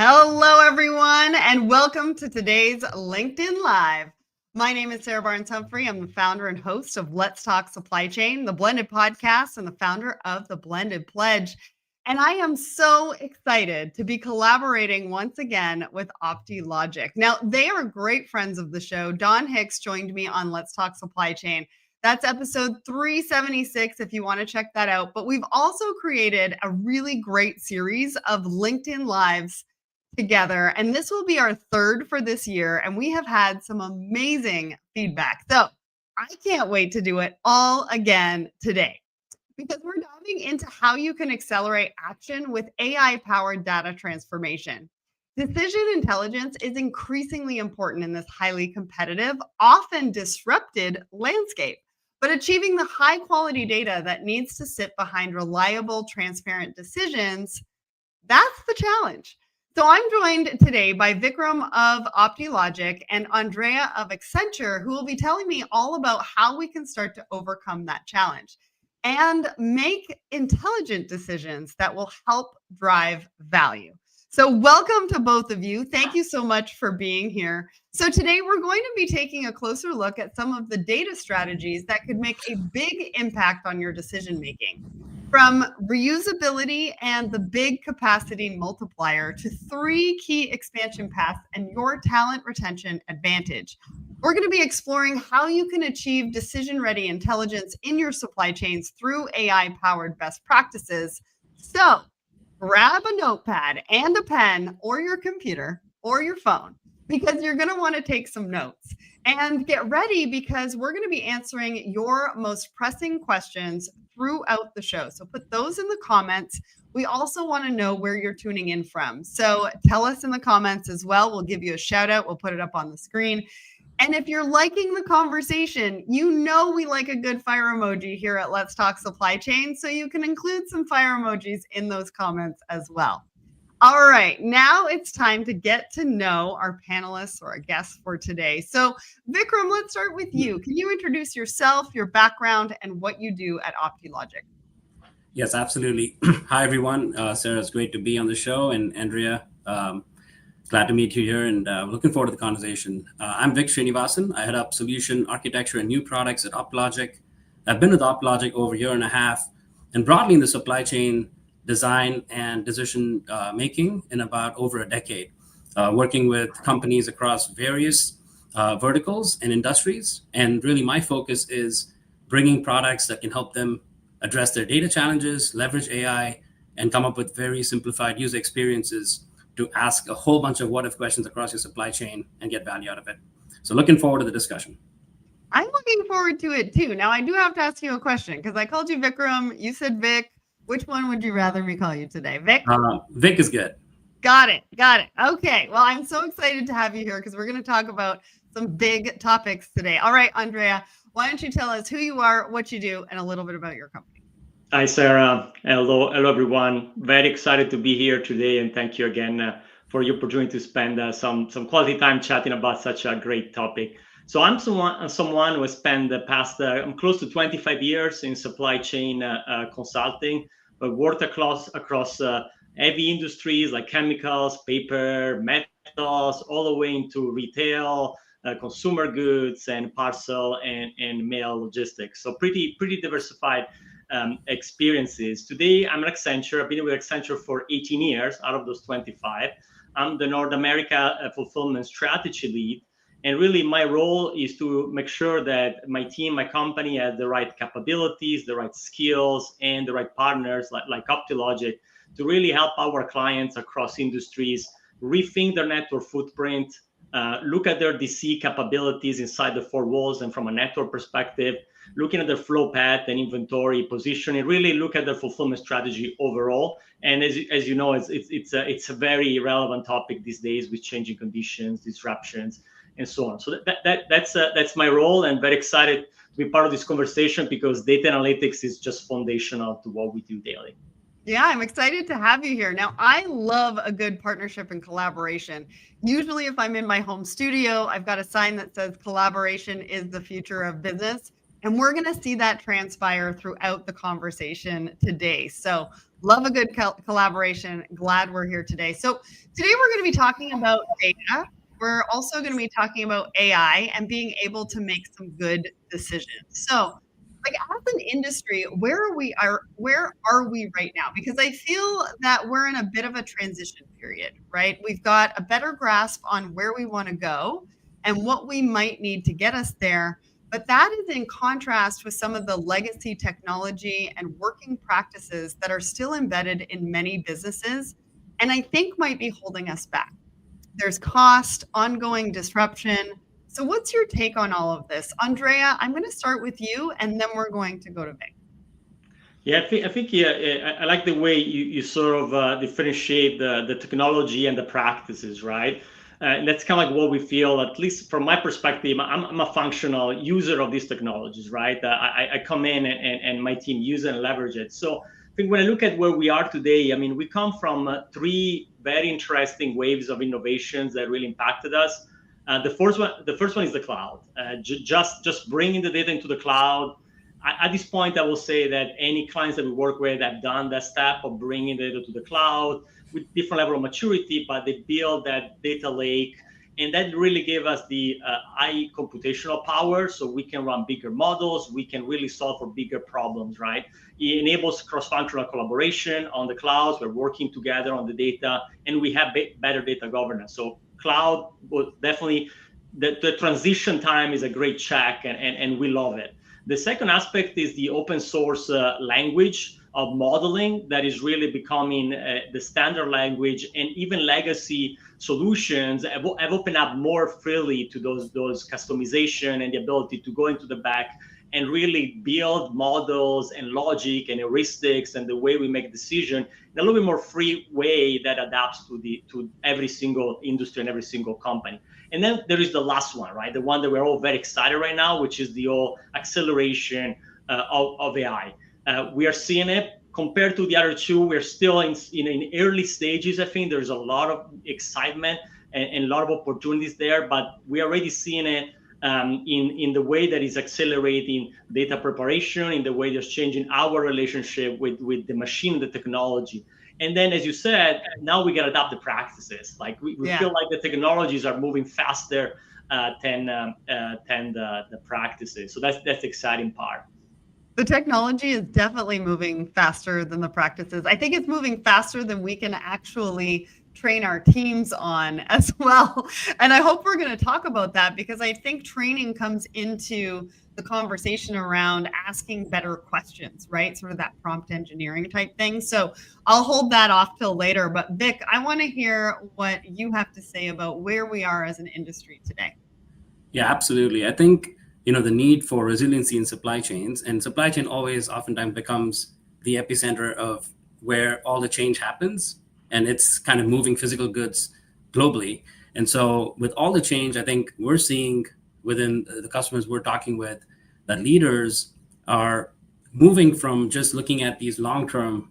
Hello, everyone, and welcome to today's LinkedIn Live. My name is Sarah Barnes-Humphrey. I'm the founder and host of Let's Talk Supply Chain, the Blended Podcast, and the founder of the Blended Pledge. And I am so excited to be collaborating once again with Optilogic. Now, they are great friends of the show. Don Hicks joined me on Let's Talk Supply Chain. That's episode 376 if you want to check that out. But we've also created a really great series of LinkedIn Lives together. And this will be our third for this year. And we have had some amazing feedback. So I can't wait to do it all again today because we're diving into how you can accelerate action with AI-powered data transformation. Decision intelligence is increasingly important in this highly competitive, often disrupted landscape. But achieving the high quality data that needs to sit behind reliable, transparent decisions, that's the challenge. So I'm joined today by Vikram of Optilogic and Andrea of Accenture, who will be telling me all about how we can start to overcome that challenge and make intelligent decisions that will help drive value. So welcome to both of you. Thank you so much for being here. So today we're going to be taking a closer look at some of the data strategies that could make a big impact on your decision making. From reusability and the big capacity multiplier to 3 key expansion paths and your talent retention advantage. We're going to be exploring how you can achieve decision-ready intelligence in your supply chains through AI-powered best practices. So grab a notepad and a pen or your computer or your phone because you're going to want to take some notes. And get ready because we're going to be answering your most pressing questions throughout the show. So put those in the comments. We also want to know where you're tuning in from. So tell us in the comments as well. We'll give you a shout out. We'll put it up on the screen. And if you're liking the conversation, you know we like a good fire emoji here at Let's Talk Supply Chain. So you can include some fire emojis in those comments as well. All right, now it's time to get to know our panelists or our guests for today. So Vikram, let's start with you. Can you introduce yourself, your background, and what you do at Optilogic? Yes, absolutely. Hi, everyone. Sarah, it's great to be on the show. And Andrea, glad to meet you here and looking forward to the conversation. I'm Srinivasan. I head up solution architecture and new products at Optilogic. I've been with Optilogic over a year and a half and broadly in the supply chain design and decision making in about over a decade, working with companies across various verticals and industries. And really my focus is bringing products that can help them address their data challenges, leverage AI, and come up with very simplified user experiences to ask a whole bunch of what-if questions across your supply chain and get value out of it. So looking forward to the discussion. I'm looking forward to it too. Now, I do have to ask you a question because I called you Vikram. You said Vic. Which one would you rather me call you today? Vic? Vic is good. Got it. Okay. Well, I'm so excited to have you here because we're going to talk about some big topics today. All right, Andrea, why don't you tell us who you are, what you do, and a little bit about your company? Hi, Sarah. Hello, everyone. Very excited to be here today, and thank you again for the opportunity to spend some quality time chatting about such a great topic. So I'm someone who has spent the past close to 25 years in supply chain consulting, but worked across heavy industries like chemicals, paper, metals, all the way into retail, consumer goods, and parcel and mail logistics. So pretty diversified experiences. Today, I'm at Accenture. I've been with Accenture for 18 years out of those 25. I'm the North America fulfillment strategy lead. And really, my role is to make sure that my team, my company has the right capabilities, the right skills, and the right partners like Optilogic to really help our clients across industries rethink their network footprint, look at their DC capabilities inside the four walls and from a network perspective, looking at their flow path and inventory positioning, really look at their fulfillment strategy overall. And as you know, it's a very relevant topic these days with changing conditions, disruptions, and so on. So that's my role, and very excited to be part of this conversation because data analytics is just foundational to what we do daily. Yeah, I'm excited to have you here. Now, I love a good partnership and collaboration. Usually, if I'm in my home studio, I've got a sign that says collaboration is the future of business. And we're going to see that transpire throughout the conversation today. So love a good collaboration. Glad we're here today. So today we're going to be talking about data. We're also going to be talking about AI and being able to make some good decisions. So like as an industry, where are we right now? Because I feel that we're in a bit of a transition period, right? We've got a better grasp on where we want to go and what we might need to get us there. But that is in contrast with some of the legacy technology and working practices that are still embedded in many businesses, and I think might be holding us back. There's cost, ongoing disruption. So what's your take on all of this? Andrea, I'm going to start with you, and then we're going to go to Vic. Yeah, I think I like the way you sort of differentiate the technology and the practices, right? And that's kind of like what we feel, at least from my perspective. I'm a functional user of these technologies, right? I come in and my team use it and leverage it. So I think when I look at where we are today, I mean, we come from three very interesting waves of innovations that really impacted us. The first one is the cloud. Just bringing the data into the cloud. At this point, I will say that any clients that we work with have done that step of bringing data to the cloud with different level of maturity, but they build that data lake, and that really gave us the high computational power, so we can run bigger models, we can really solve for bigger problems, right? It enables cross-functional collaboration on the clouds. We're working together on the data, and we have better data governance. So cloud was definitely the transition time is a great check, and we love it. The second aspect is the open source language of modeling that is really becoming the standard language, and even legacy solutions have opened up more freely to those customization and the ability to go into the back and really build models and logic and heuristics and the way we make decision in a little bit more free way that adapts to every single industry and every single company. And then there is the last one, right? The one that we're all very excited right now, which is the whole acceleration of AI. We are seeing it. Compared to the other two, we're still in early stages. I think there's a lot of excitement and a lot of opportunities there, but we're already seeing it in the way that is accelerating data preparation, in the way that's changing our relationship with the machine, the technology. And then, as you said, now we got to adopt the practices. Like we feel like the technologies are moving faster than the practices. So that's the exciting part. The technology is definitely moving faster than the practices. I think it's moving faster than we can actually train our teams on as well. And I hope we're going to talk about that, because I think training comes into the conversation around asking better questions, right? Sort of that prompt engineering type thing. So I'll hold that off till later. But Vic, I want to hear what you have to say about where we are as an industry today. Yeah, absolutely. I think the need for resiliency in supply chains, and supply chain always oftentimes becomes the epicenter of where all the change happens, and it's kind of moving physical goods globally. And so with all the change, I think we're seeing within the customers we're talking with that leaders are moving from just looking at these long-term,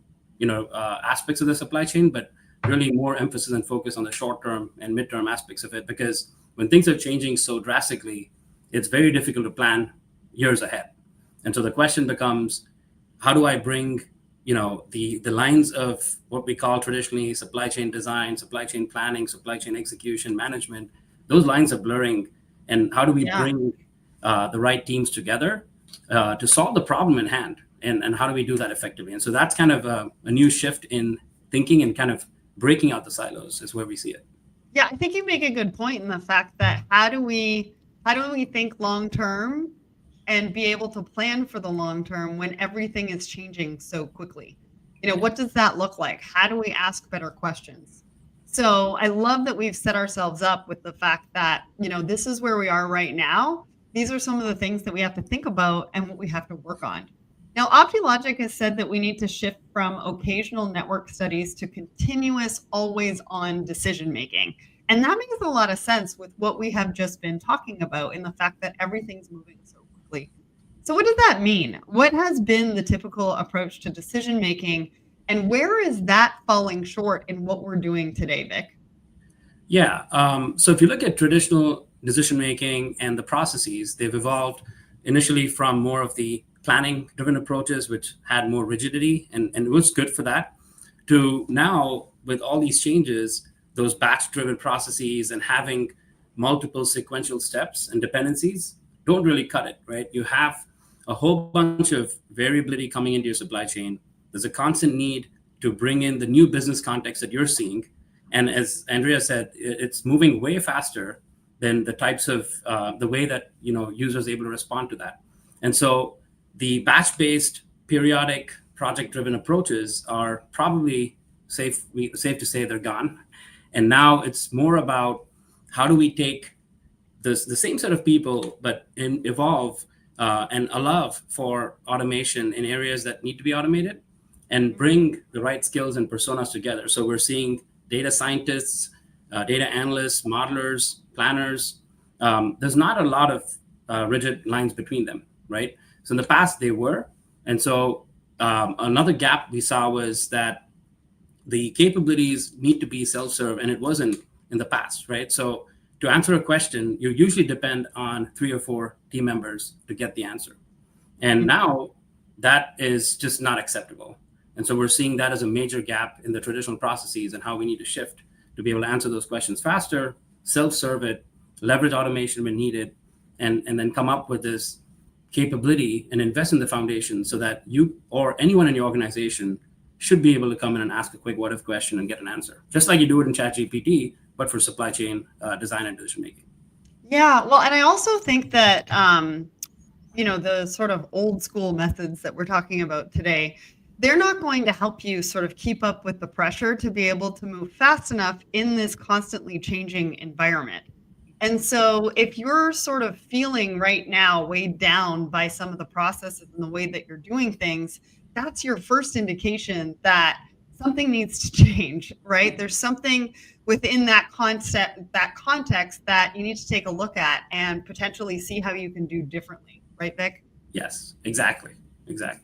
aspects of the supply chain, but really more emphasis and focus on the short-term and mid-term aspects of it. Because when things are changing so drastically, it's very difficult to plan years ahead. And so the question becomes, how do I bring, the lines of what we call traditionally supply chain design, supply chain planning, supply chain execution, management, those lines are blurring. And how do we bring the right teams together to solve the problem in hand? And how do we do that effectively? And so that's kind of a new shift in thinking, and kind of breaking out the silos is where we see it. Yeah, I think you make a good point in the fact that how do we think long term and be able to plan for the long term when everything is changing so quickly? What does that look like? How do we ask better questions? So I love that we've set ourselves up with the fact that, this is where we are right now. These are some of the things that we have to think about and what we have to work on. Now, Optilogic has said that we need to shift from occasional network studies to continuous, always-on decision-making. And that makes a lot of sense with what we have just been talking about, in the fact that everything's moving so quickly. So what does that mean? What has been the typical approach to decision-making, and where is that falling short in what we're doing today, Vic? Yeah. So if you look at traditional decision-making and the processes, they've evolved initially from more of the planning driven approaches, which had more rigidity and it was good for that, to now with all these changes, those batch driven processes and having multiple sequential steps and dependencies don't really cut it, right? You have a whole bunch of variability coming into your supply chain. There's a constant need to bring in the new business context that you're seeing. And as Andrea said, it's moving way faster than the types of the way that users are able to respond to that. And so the batch-based, periodic, project-driven approaches are probably safe to say they're gone. And now it's more about how do we take the same set of people, but evolve and allow for automation in areas that need to be automated and bring the right skills and personas together. So we're seeing data scientists, data analysts, modelers, planners. There's not a lot of rigid lines between them, right? So in the past they were. And so another gap we saw was that the capabilities need to be self-serve, and it wasn't in the past, right? So to answer a question, you usually depend on 3 or 4 team members to get the answer. And now that is just not acceptable. And so we're seeing that as a major gap in the traditional processes and how we need to shift to be able to answer those questions faster, self-serve it, leverage automation when needed, and then come up with this capability and invest in the foundation so that you or anyone in your organization should be able to come in and ask a quick what if question and get an answer, just like you do it in ChatGPT, but for supply chain design and decision making. Yeah, well, and I also think that the sort of old school methods that we're talking about today, they're not going to help you sort of keep up with the pressure to be able to move fast enough in this constantly changing environment. And so if you're sort of feeling right now weighed down by some of the processes and the way that you're doing things, that's your first indication that something needs to change, right? There's something within that context that you need to take a look at and potentially see how you can do differently, right, Vic? Yes, exactly.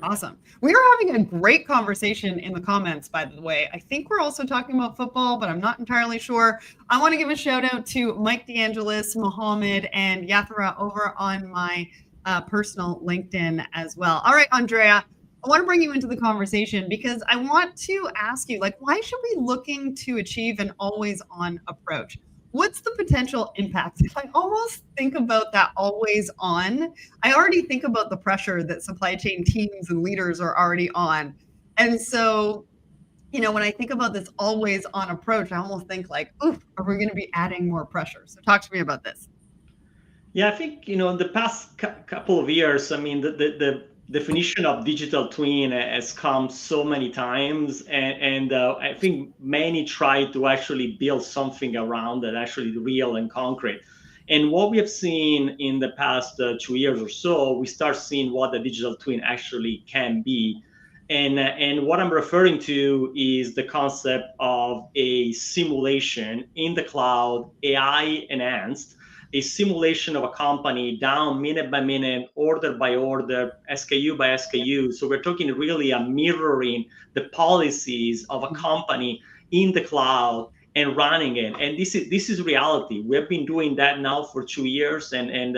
Awesome. We are having a great conversation in the comments, by the way. I think we're also talking about football, but I'm not entirely sure. I want to give a shout out to Mike DeAngelis, Mohammed, and Yathra over on my personal LinkedIn as well. All right, Andrea, I want to bring you into the conversation because I want to ask you, why should we be looking to achieve an always on approach? What's the potential impact? If I almost think about that always on, I already think about the pressure that supply chain teams and leaders are already on. And so, when I think about this always on approach, I almost think oof, are we going to be adding more pressure? So talk to me about this. Yeah, I think, in the past couple of years, I mean, the definition of digital twin has come so many times, and I think many try to actually build something around that actually real and concrete. And what we have seen in the past 2 years or so, we start seeing what the digital twin actually can be. And what I'm referring to is the concept of a simulation in the cloud, AI enhanced, a simulation of a company down minute by minute, order by order, SKU by SKU. So we're talking really a mirroring the policies of a company in the cloud and running it. And this is reality. We have been doing that now for 2 years and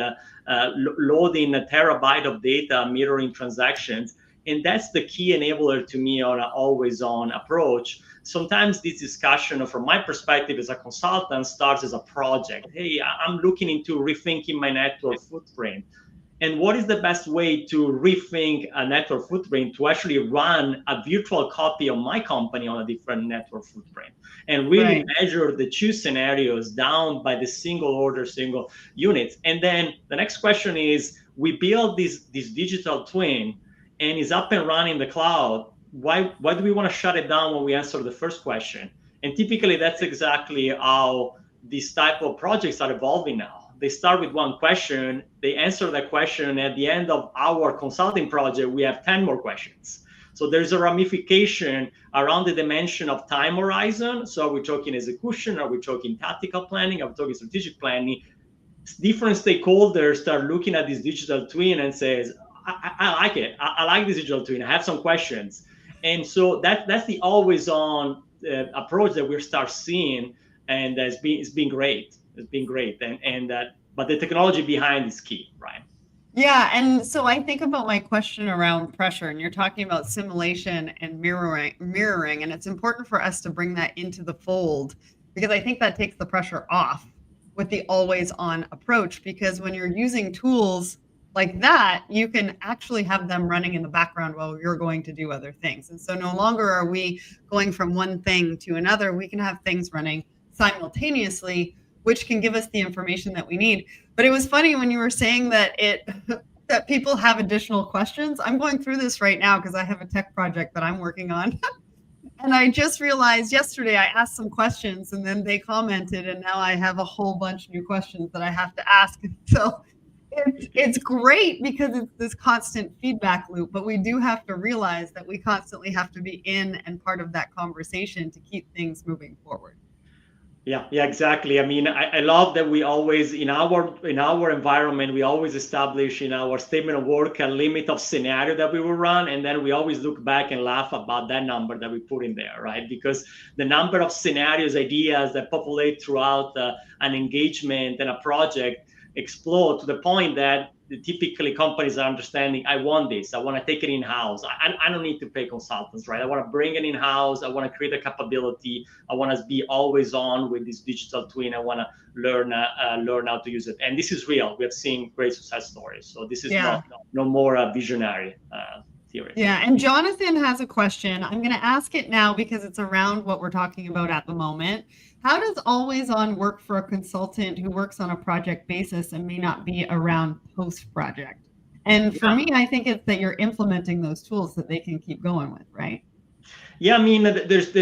loading a terabyte of data, mirroring transactions. And that's the key enabler to me on an always on approach. Sometimes this discussion, from my perspective as a consultant, starts as a project. Hey, I'm looking into rethinking my network footprint. And what is the best way to rethink a network footprint to actually run a virtual copy of my company on a different network footprint and really measure the 2 scenarios down by the single order, single units. And then the next question is, we build this digital twin and is up and running in the cloud. Why do we want to shut it down when we answer the first question? And typically that's exactly how these type of projects are evolving now. They start with one question, they answer that question, and at the end of our consulting project, we have 10 more questions. So there's a ramification around the dimension of time horizon. So are we talking execution? Are we talking tactical planning? Are we talking strategic planning? Different stakeholders start looking at this digital twin and says, I like it. I like this digital twin. I have some questions. And so that's the always on approach that we start seeing, and it's been great. It's been great. But the technology behind is key, right? Yeah, and so I think about my question around pressure, and you're talking about simulation and mirroring, and it's important for us to bring that into the fold because I think that takes the pressure off with the always on approach. Because when you're using tools like that, you can actually have them running in the background while you're going to do other things. And so no longer are we going from one thing to another, we can have things running simultaneously, which can give us the information that we need. But it was funny when you were saying that that people have additional questions. I'm going through this right now because I have a tech project that I'm working on. And I just realized yesterday I asked some questions and then they commented, and now I have a whole bunch of new questions that I have to ask. So it's great because it's this constant feedback loop, but we do have to realize that we constantly have to be in and part of that conversation to keep things moving forward. Yeah, exactly. I mean, I love that we always in our environment we always establish in our statement of work a limit of scenario that we will run, and then we always look back and laugh about that number that we put in there, right? Because the number of scenarios, ideas that populate throughout an engagement and a project explode to the point that typically companies are understanding, I want this, I want to take it in-house. I don't need to pay consultants, right? I want to bring it in-house. I want to create a capability. I want to be always on with this digital twin. I want to learn how to use it. And this is real. We have seen great success stories. So this is no more visionary theory. Yeah, and Jonathan has a question. I'm going to ask it now because it's around what we're talking about at the moment. How does always on work for a consultant who works on a project basis and may not be around post project? And for me, I think it's that you're implementing those tools that they can keep going with, right? Yeah, I mean, there's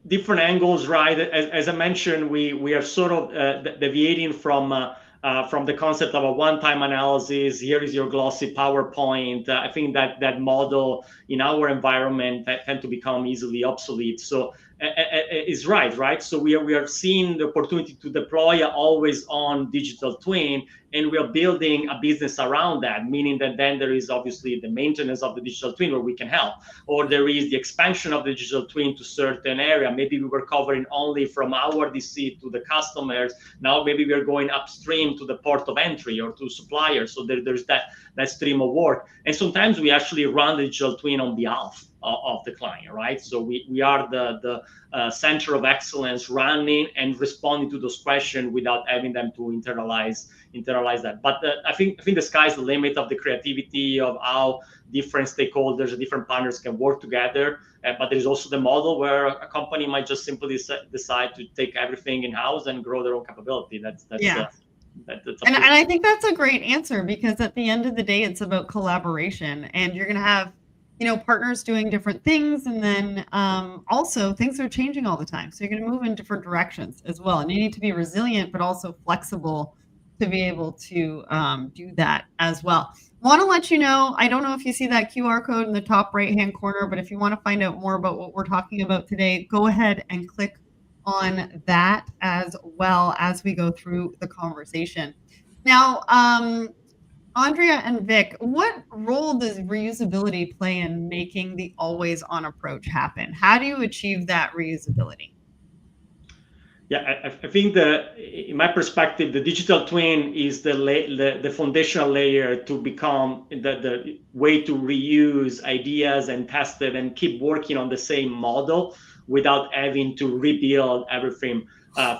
different angles, right? As I mentioned, we are sort of deviating from the concept of a one-time analysis. Here is your glossy PowerPoint. I think that model in our environment tend to become easily obsolete. So is right? So we are seeing the opportunity to deploy a always-on digital twin, and we are building a business around that, meaning that then there is obviously the maintenance of the digital twin where we can help, or there is the expansion of the digital twin to certain area. Maybe we were covering only from our DC to the customers. Now maybe we are going upstream to the port of entry or to suppliers. So there's that stream of work. And sometimes we actually run the digital twin on behalf of the client, right? So we are the center of excellence running and responding to those questions without having them to internalize that. But I think the sky's the limit of the creativity of how different stakeholders and different partners can work together. But there's also the model where a company might just simply decide to take everything in-house and grow their own capability. And I think that's a great answer because at the end of the day, it's about collaboration, and you're going to have partners doing different things. And then also things are changing all the time. So you're going to move in different directions as well. And you need to be resilient, but also flexible to be able to do that as well. Want to let you know, I don't know if you see that QR code in the top right-hand corner, but if you want to find out more about what we're talking about today, go ahead and click on that as well as we go through the conversation. Now, Andrea and Vic, what role does reusability play in making the always on approach happen? How do you achieve that reusability? Yeah, I think in my perspective, the digital twin is the foundational layer to become the way to reuse ideas and test it and keep working on the same model without having to rebuild everything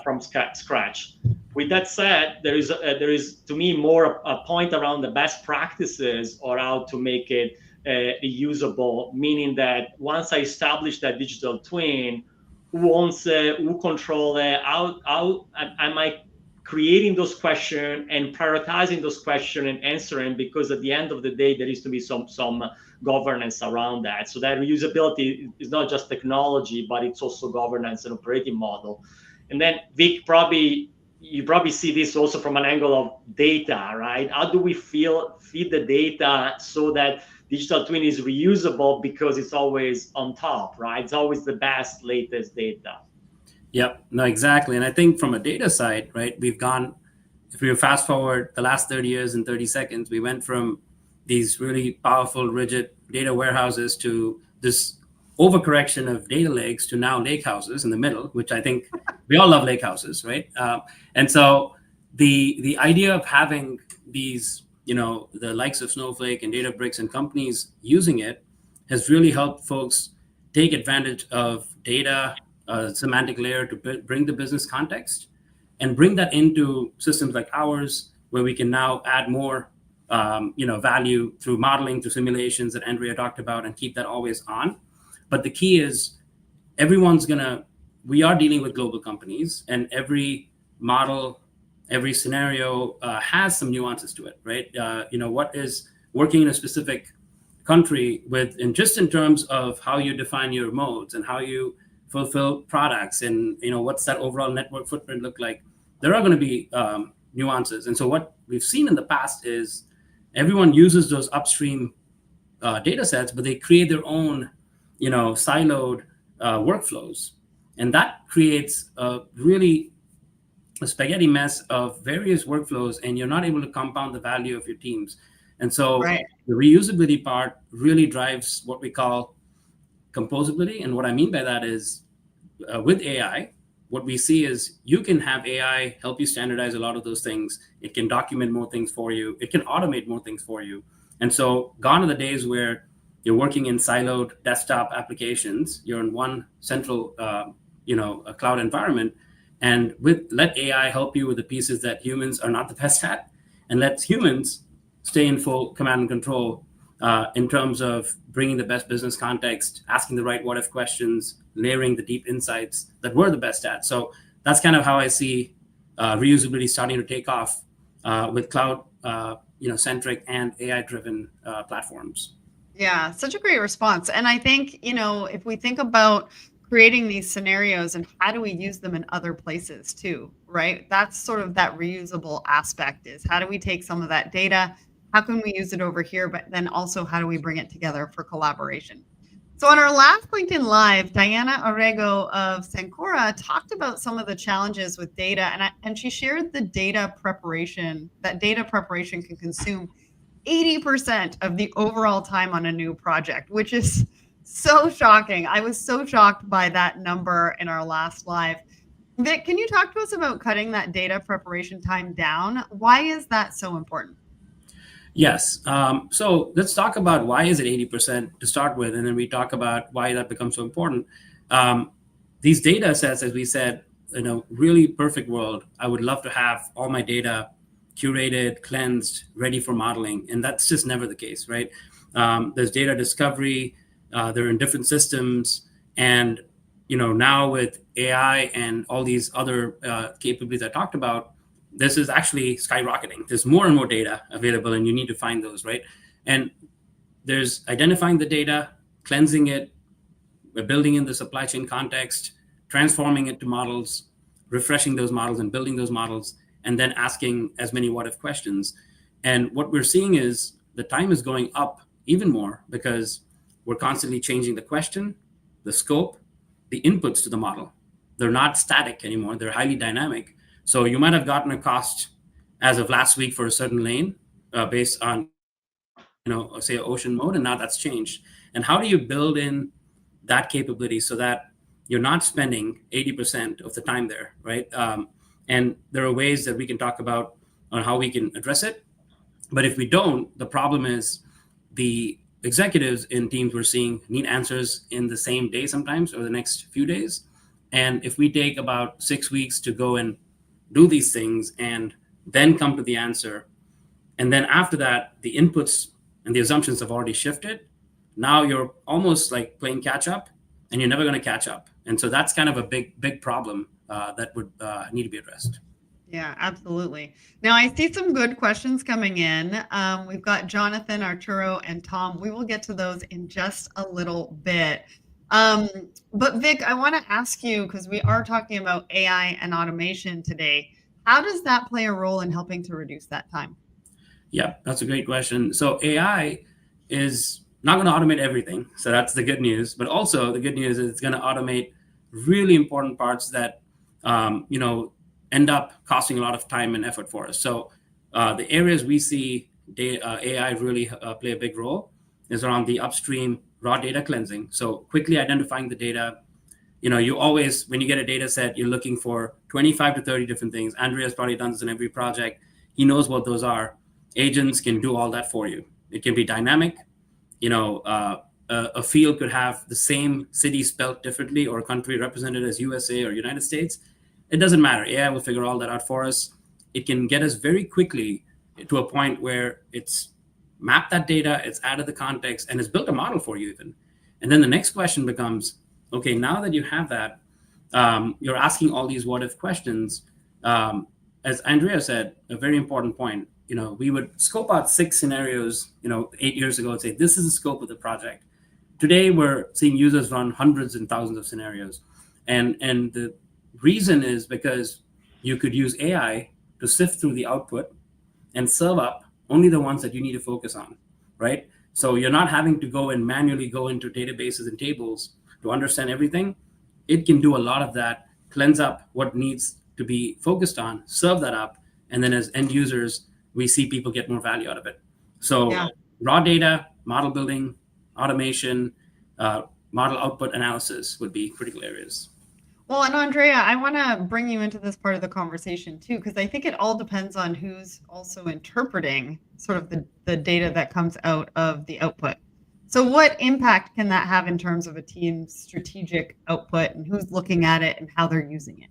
from scratch. With that said, there is to me more a point around the best practices or how to make it reusable, meaning that once I establish that digital twin, who owns it, who controls it, how am I creating those questions and prioritizing those questions and answering, because at the end of the day, there needs to be some governance around that. So that reusability is not just technology, but it's also governance and operating model. And then Vic, you probably see this also from an angle of data, right? How do we feed the data so that digital twin is reusable because it's always on top, right? It's always the best, latest data. Yep, no, exactly. And I think from a data side, right, if we fast forward the last 30 years in 30 seconds, we went from these really powerful, rigid data warehouses to this overcorrection of data lakes to now lake houses in the middle, which I think we all love lake houses, right? And so the idea of having these the likes of Snowflake and Databricks and companies using it has really helped folks take advantage of data, semantic layer to bring the business context and bring that into systems like ours, where we can now add more value through modeling, through simulations that Andrea talked about, and keep that always on. But the key is we are dealing with global companies, and every model, every scenario has some nuances to it, right? What is working in a specific country and just in terms of how you define your modes and how you fulfill products, and what's that overall network footprint look like, there are going to be nuances. And so what we've seen in the past is everyone uses those upstream data sets, but they create their own siloed workflows, and that creates a spaghetti mess of various workflows, and you're not able to compound the value of your teams. And so the reusability part really drives what we call composability. And what I mean by that is with AI, what we see is you can have AI help you standardize a lot of those things. It can document more things for you. It can automate more things for you. And so gone are the days where you're working in siloed desktop applications. You're in one central a cloud environment, and let AI help you with the pieces that humans are not the best at, and let humans stay in full command and control in terms of bringing the best business context, asking the right what-if questions, layering the deep insights that we're the best at. So that's kind of how I see reusability starting to take off with cloud centric and AI-driven platforms. Yeah, such a great response. And I think, if we think about creating these scenarios and how do we use them in other places too, right? That's sort of that reusable aspect, is how do we take some of that data? How can we use it over here? But then also, how do we bring it together for collaboration? So on our last LinkedIn Live, Diana Orrego of Sancora talked about some of the challenges with data, and she shared that data preparation can consume 80% of the overall time on a new project, which is so shocking. I was so shocked by that number in our last live. Vic, can you talk to us about cutting that data preparation time down? Why is that so important? Yes. So let's talk about why is it 80% to start with, and then we talk about why that becomes so important. These data sets, as we said, in a really perfect world, I would love to have all my data curated, cleansed, ready for modeling, and that's just never the case, right? There's data discovery, they're in different systems, and now with AI and all these other capabilities I talked about, this is actually skyrocketing. There's more and more data available, and you need to find those, right? And there's identifying the data, cleansing it, building in the supply chain context, transforming it to models, refreshing those models and building those models, and then asking as many what-if questions. And what we're seeing is the time is going up even more because we're constantly changing the question, the scope, the inputs to the model. They're not static anymore. They're highly dynamic. So you might have gotten a cost as of last week for a certain lane based on, say, ocean mode, and now that's changed. And how do you build in that capability so that you're not spending 80% of the time there, right? And there are ways that we can talk about on how we can address it. But if we don't, the problem is the executives in teams we're seeing need answers in the same day sometimes or the next few days. And if we take about 6 weeks to go and do these things and then come to the answer, and then after that, the inputs and the assumptions have already shifted, now you're almost like playing catch up, and you're never going to catch up. And so that's kind of a big problem that would need to be addressed. Yeah, absolutely. Now I see some good questions coming in. We've got Jonathan, Arturo, and Tom. We will get to those in just a little bit. But Vic, I want to ask you, because we are talking about AI and automation today, how does that play a role in helping to reduce that time? Yeah, that's a great question. So AI is not going to automate everything. So that's the good news. But also the good news is it's going to automate really important parts that, end up costing a lot of time and effort for us. So the areas we see AI really play a big role is around the upstream raw data cleansing. So quickly identifying the data. You always, when you get a data set, you're looking for 25 to 30 different things. Andrea's probably done this in every project. He knows what those are. agents can do all that for you. It can be dynamic. A field could have the same city spelled differently, or a country represented as USA or United States. It doesn't matter. AI will figure all that out for us. It can get us very quickly to a point where it's mapped that data, it's added the context, and it's built a model for you even. And then the next question becomes, okay, now that you have that, you're asking all these what if questions. As Andrea said, a very important point, we would scope out 6 scenarios, 8 years ago, and say, this is the scope of the project. Today, we're seeing users run hundreds and thousands of scenarios. And the reason is because you could use AI to sift through the output and serve up only the ones that you need to focus on, right? So you're not having to go and manually go into databases and tables to understand everything. It can do a lot of that, cleanse up what needs to be focused on, serve that up, and then as end users, we see people get more value out of it. So raw data, model building, automation, model output analysis would be critical areas. Well, and Andrea, I want to bring you into this part of the conversation too, because I think it all depends on who's also interpreting sort of the data that comes out of the output. So what impact can that have in terms of a team's strategic output, and who's looking at it and how they're using it?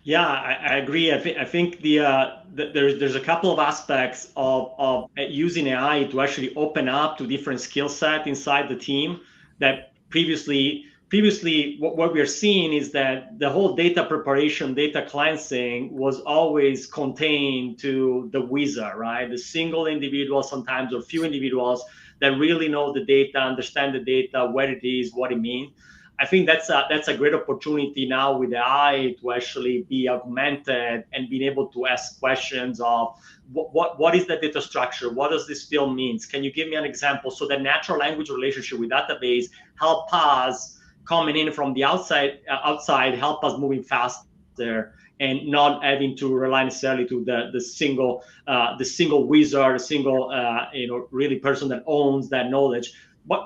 Yeah, I agree. I think there's a couple of aspects of using AI to actually open up to different skill set inside the team that previously what we are seeing is that the whole data preparation, data cleansing was always contained to the wizard, right? The single individual, sometimes, or few individuals that really know the data, understand the data, what it is, what it means. I think that's a great opportunity now with AI to actually be augmented and being able to ask questions of what is the data structure? What does this field mean? Can you give me an example? So the natural language relationship with database help us coming in from the outside help us moving faster and not having to rely necessarily to the single wizard, a single really person that owns that knowledge.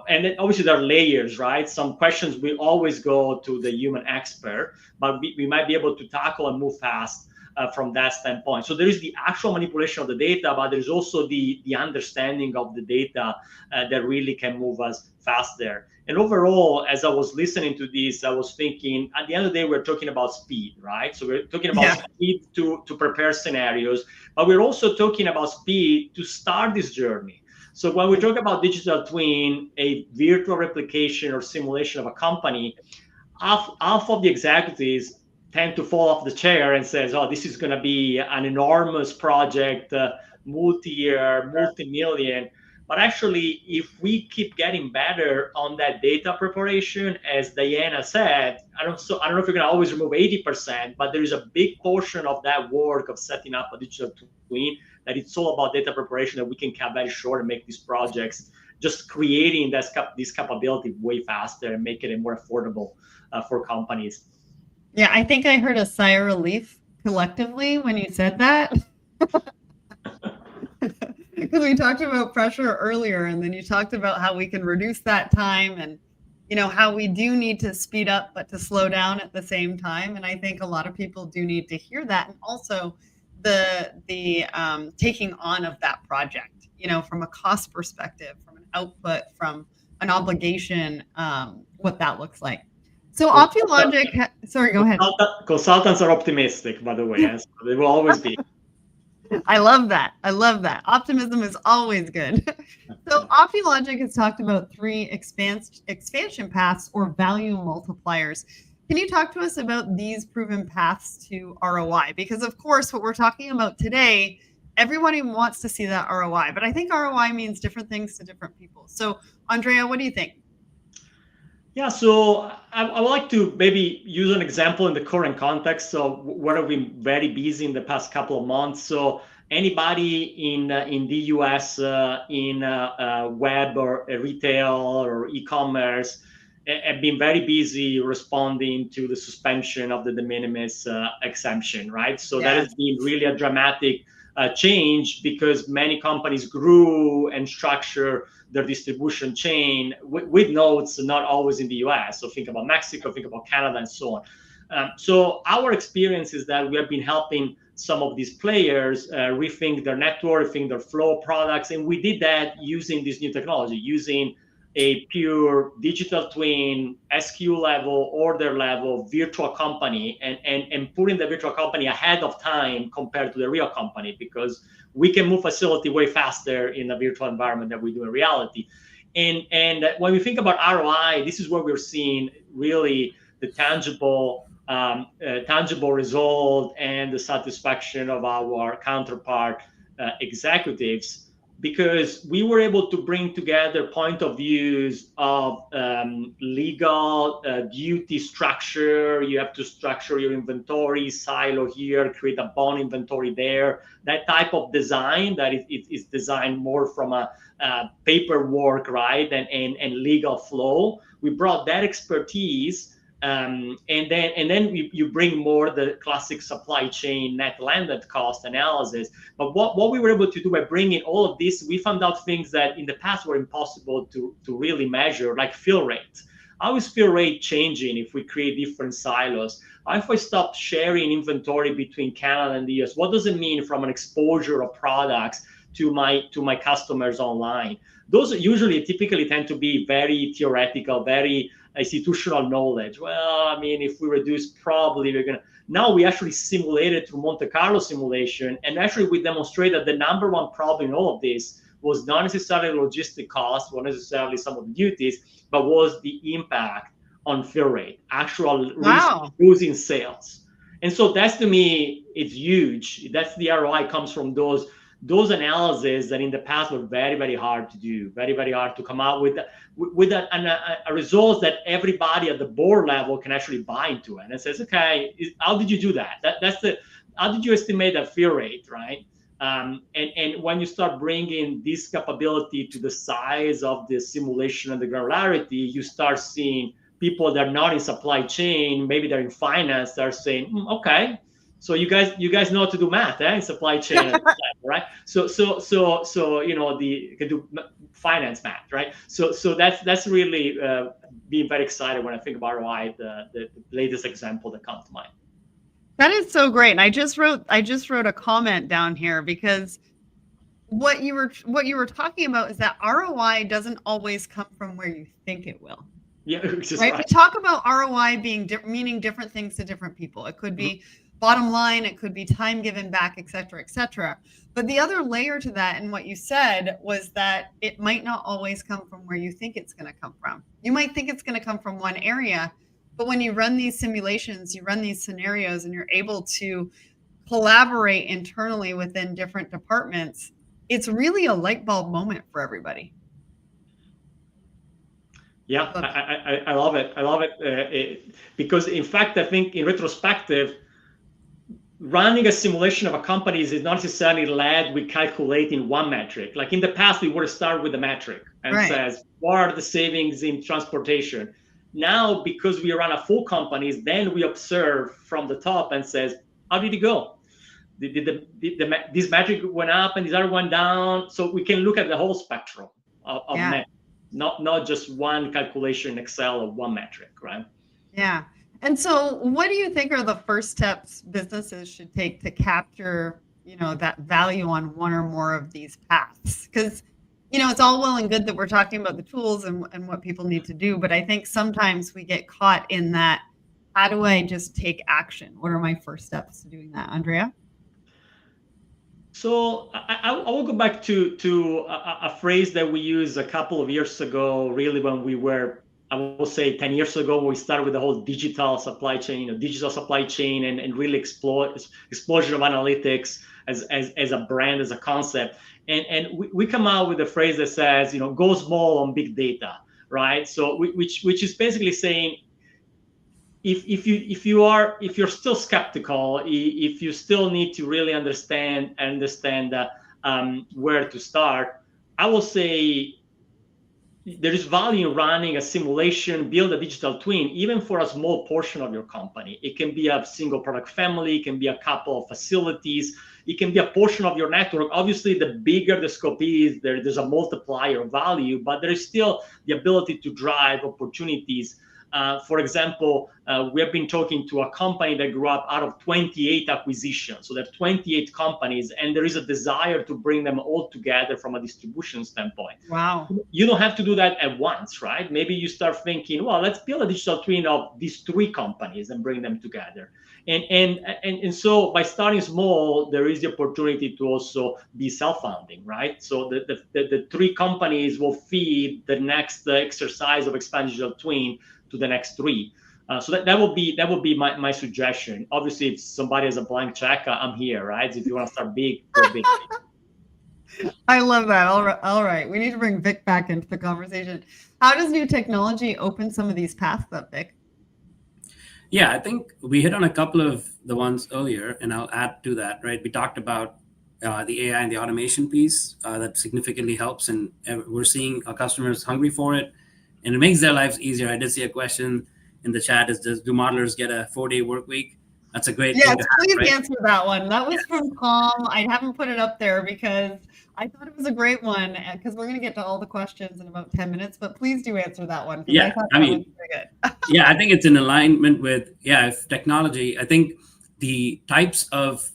And then obviously there are layers, right? Some questions will always go to the human expert, but we might be able to tackle and move fast from that standpoint. So there is the actual manipulation of the data, but there's also the understanding of the data that really can move us faster. And overall, as I was listening to this, I was thinking, at the end of the day, we're talking about speed, right? So we're talking about speed to prepare scenarios, but we're also talking about speed to start this journey. So when we talk about digital twin, a virtual replication or simulation of a company, half of the executives tend to fall off the chair and says, oh, this is going to be an enormous project, multi-year, multi-million. But actually, if we keep getting better on that data preparation, as Diana said, I don't know if you're going to always remove 80%, but there is a big portion of that work of setting up a digital twin that it's all about data preparation that we can cut very short and make these projects, just creating this capability way faster and make it more affordable for companies. Yeah, I think I heard a sigh of relief collectively when you said that. Because we talked about pressure earlier, and then you talked about how we can reduce that time, and how we do need to speed up but to slow down at the same time. And I think a lot of people do need to hear that, and also the taking on of that project, from a cost perspective, from an output, from an obligation, what that looks like. So Optilogic, sorry, go ahead. Consultants are optimistic, by the way, so they will always be. I love that. Optimism is always good. So Optilogic has talked about 3 expansion paths or value multipliers. Can you talk to us about these proven paths to ROI? Because of course, what we're talking about today, everybody wants to see that ROI, but I think ROI means different things to different people. So Andrea, what do you think? Yeah, so I would like to maybe use an example in the current context. So we've been very busy in the past couple of months. So anybody in the US in web or retail or e-commerce have been very busy responding to the suspension of the de minimis exemption, right? So that has been really a dramatic change because many companies grew and structured their distribution chain with nodes not always in the US. So think about Mexico, think about Canada, and so on. So our experience is that we have been helping some of these players rethink their network, rethink their flow of products. And we did that using this new technology, using a pure digital twin, SKU level, order level, virtual company, and putting the virtual company ahead of time compared to the real company, because we can move facility way faster in a virtual environment than we do in reality. And when we think about ROI, this is where we're seeing really the tangible result and the satisfaction of our counterpart executives, because we were able to bring together point of views of legal duty structure. You have to structure your inventory, silo here, create a bond inventory there. That type of design that is designed more from a paperwork, right, and legal flow. We brought that expertise. And then you bring more the classic supply chain net landed cost analysis. But what we were able to do by bringing all of this, we found out things that in the past were impossible to really measure, like fill rate. How is fill rate changing if we create different silos? How if I stop sharing inventory between Canada and the US? What does it mean from an exposure of products to my customers online? Those typically tend to be very theoretical, very institutional knowledge. Well, I mean, if we reduce, probably we're gonna. Now we actually simulated through Monte Carlo simulation, and actually we demonstrated the number one problem in all of this was not necessarily logistic costs, not necessarily some of the duties, but was the impact on fill rate, actual risk losing sales. And so that's, to me, it's huge. That's the ROI comes from those analyses that in the past were very, very hard to do, very, very hard to come out with a result that everybody at the board level can actually buy into. And it says, okay, how did you do that? How did you estimate that fill rate, right? And when you start bringing this capability to the size of the simulation and the granularity, you start seeing people that are not in supply chain, maybe they're in finance, they're saying, okay, so you guys know how to do math, in supply chain, right? So you can do finance math, right? So that's really being very excited when I think about ROI, the latest example that comes to mind. That is so great. And I just wrote a comment down here, because what you were talking about is that ROI doesn't always come from where you think it will. Yeah, right. We talk about ROI meaning different things to different people. It could be bottom line, it could be time given back, et cetera, et cetera. But the other layer to that, and what you said, was that it might not always come from where you think it's going to come from. You might think it's going to come from one area, but when you run these simulations, you run these scenarios, and you're able to collaborate internally within different departments, it's really a light bulb moment for everybody. Yeah, I love it. I love it because, in fact, I think in retrospective, running a simulation of a company is not necessarily led with calculating one metric. Like in the past, we would start with the metric and says, what are the savings in transportation? Now, because we run a full companies, then we observe from the top and says, how did it go? This metric went up and this other went down. So we can look at the whole spectrum of metrics, not just one calculation in Excel of one metric, right? Yeah. And so what do you think are the first steps businesses should take to capture, that value on one or more of these paths? Because, it's all well and good that we're talking about the tools and what people need to do, but I think sometimes we get caught in that, how do I just take action? What are my first steps to doing that, Andrea? So I will go back to a phrase that we used a couple of years ago, really when we were, I will say 10 years ago, when we started with the whole digital supply chain, and really explosion of analytics as a brand, as a concept. And we come out with a phrase that says, go small on big data, right? So which is basically saying, if you're still skeptical, if you still need to really understand where to start, I will say there is value in running a simulation, build a digital twin, even for a small portion of your company. It can be a single product family, it can be a couple of facilities, it can be a portion of your network. Obviously, the bigger the scope is, there's a multiplier value, but there is still the ability to drive opportunities For example, we have been talking to a company that grew up out of 28 acquisitions. So there are 28 companies, and there is a desire to bring them all together from a distribution standpoint. Wow. You don't have to do that at once, right? Maybe you start thinking, well, let's build a digital twin of these 3 companies and bring them together. And so by starting small, there is the opportunity to also be self-founding, right? So the 3 companies will feed the next exercise of expand digital twin to the next 3. So that would be my suggestion. Obviously, if somebody has a blank check, I'm here, right? If you want to start big, go big. I love that. All right. We need to bring Vic back into the conversation. How does new technology open some of these paths up, Vic? Yeah, I think we hit on a couple of the ones earlier, and I'll add to that, right? We talked about the AI and the automation piece that significantly helps, and we're seeing our customers hungry for it, and it makes their lives easier. I did see a question in the chat: do modelers get a 4-day work week? That's a great thing to have, please right? answer that one. That was from Tom. I haven't put it up there because I thought it was a great one, because we're going to get to all the questions in about 10 minutes, but please do answer that one. Yeah, I mean, yeah, I think it's in alignment with, if technology, I think the types of